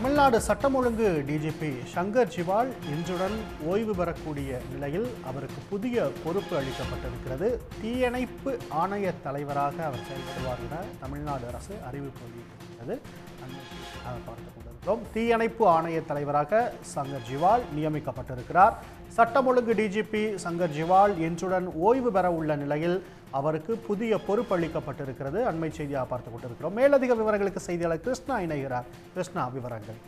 தமிழ்நாடு சட்டம் ஒழுங்கு டிஜிபி சங்கர் ஜிவால் இன்றுடன் ஓய்வு பெறக்கூடிய நிலையில் அவருக்கு புதிய பொறுப்பு அளிக்கப்பட்டிருக்கிறது. தீயணைப்பு ஆணைய தலைவராக அவர் செயல்படுவார் என தமிழ்நாடு அரசு அறிவிப்பு வெளியிட்டிருக்கிறது. பார்த்துக் கொண்டிருக்கிறோம். தீயணைப்பு ஆணைய தலைவராக சங்கர் ஜிவால் நியமிக்கப்பட்டிருக்கிறார். சட்டம் ஒழுங்கு டிஜிபி சங்கர் ஜிவால் இன்றுடன் ஓய்வு பெற உள்ள நிலையில் அவருக்கு புதிய பொறுப்பு அளிக்கப்பட்டிருக்கிறது. அண்மை செய்தியாக பார்த்துக் கொண்டிருக்கிறோம். மேலதிக விவரங்களுக்கு செய்தியாளர் கிருஷ்ணா இணைகிறார். கிருஷ்ணா, விவரங்கள்.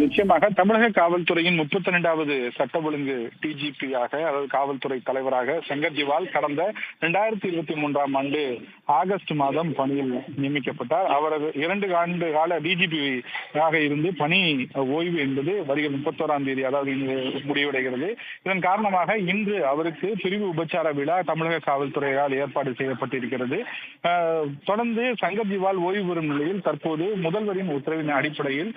நிச்சயமாக தமிழக காவல்துறையின் 32வது சட்ட ஒழுங்கு டிஜிபியாக, அதாவது காவல்துறை தலைவராக சங்கர் ஜிவால் கடந்த 2023ஆம் ஆண்டு ஆகஸ்ட் மாதம் பணியில் நியமிக்கப்பட்டார். அவரது 2 ஆண்டு கால டிஜிபியாக இருந்து பணி ஓய்வு என்பது வருகிற 31ஆம் தேதி, அதாவது முடிவடைகிறது. இதன் காரணமாக இன்று அவருக்கு பிரிவு உபச்சார விழா தமிழக காவல்துறையால் ஏற்பாடு செய்யப்பட்டிருக்கிறது. தொடர்ந்து சங்கர் ஜிவால் ஓய்வு பெறும் நிலையில் தற்போது முதல்வரின் உத்தரவின் அடிப்படையில்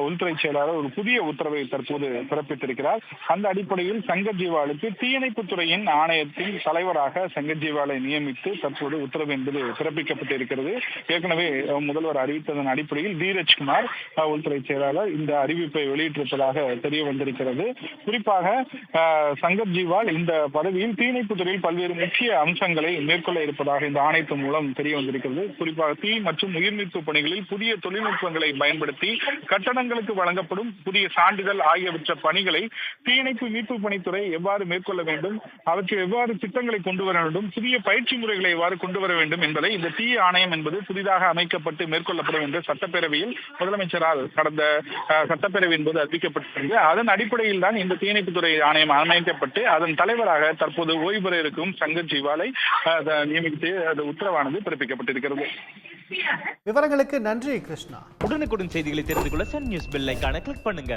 உள்துறை செயலாளர் ஒரு புதிய உத்தரவை தற்போது பிறப்பித்திருக்கிறார். அந்த அடிப்படையில் சங்கர் ஜிவாலுக்கு தீயணைப்பு துறையின் ஆணையத்தின் தலைவராக சங்கர் ஜிவாலை நியமித்து தற்போது உத்தரவு என்பது பிறப்பிக்கப்பட்டிருக்கிறது. ஏற்கனவே முதல்வர் அறிவித்ததன் அடிப்படையில் தீரஜ்குமார் உள்துறை செயலாளர் இந்த அறிவிப்பை வெளியிட்டிருப்பதாக தெரிய வந்திருக்கிறது. குறிப்பாக சங்கர் ஜிவால் இந்த பதவியில் தீயணைப்பு துறையில் பல்வேறு முக்கிய அம்சங்களை மேற்கொள்ள இருப்பதாக இந்த ஆணையத்தின் மூலம் தெரிய வந்திருக்கிறது. குறிப்பாக தீ மற்றும் உயிர்மீட்பு பணிகளில் புதிய தொழில்நுட்பங்களை பயன்படுத்தி கட்டடங்களுக்கு வழங்கப்படும் புதிய சான்றிதழ் ஆகியவற்ற பணிகளை தீயணைப்பு மீட்பு பணித்துறை எவ்வாறு மேற்கொள்ள வேண்டும், அவற்றை எவ்வாறு திட்டங்களை கொண்டு வர வேண்டும், புதிய பயிற்சி முறைகளை எவ்வாறு கொண்டு வர வேண்டும் என்பதை இந்த தீ ஆணையம் என்பது புதிதாக அமைக்கப்பட்டு மேற்கொள்ளப்படும் என்று சட்டப்பேரவையில் முதலமைச்சரால் கடந்த சட்டப்பேரவையின் போது அறிவிக்கப்பட்டிருந்தது. அதன் அடிப்படையில் தான் இந்த தீயணைப்புத்துறை ஆணையம் அமைக்கப்பட்டு அதன் தலைவராக தற்போது ஓய்வு பெற இருக்கும் சங்கர் ஜிவாலை நியமித்து உத்தரவானது பிறப்பிக்கப்பட்டிருக்கிறது. விவரங்களுக்கு நன்றி கிருஷ்ணா. உடனுக்குடன் செய்திகளை தெரிந்து கொள்ள சன் நியூஸ் பெல் ஐகானை கிளிக் பண்ணுங்க.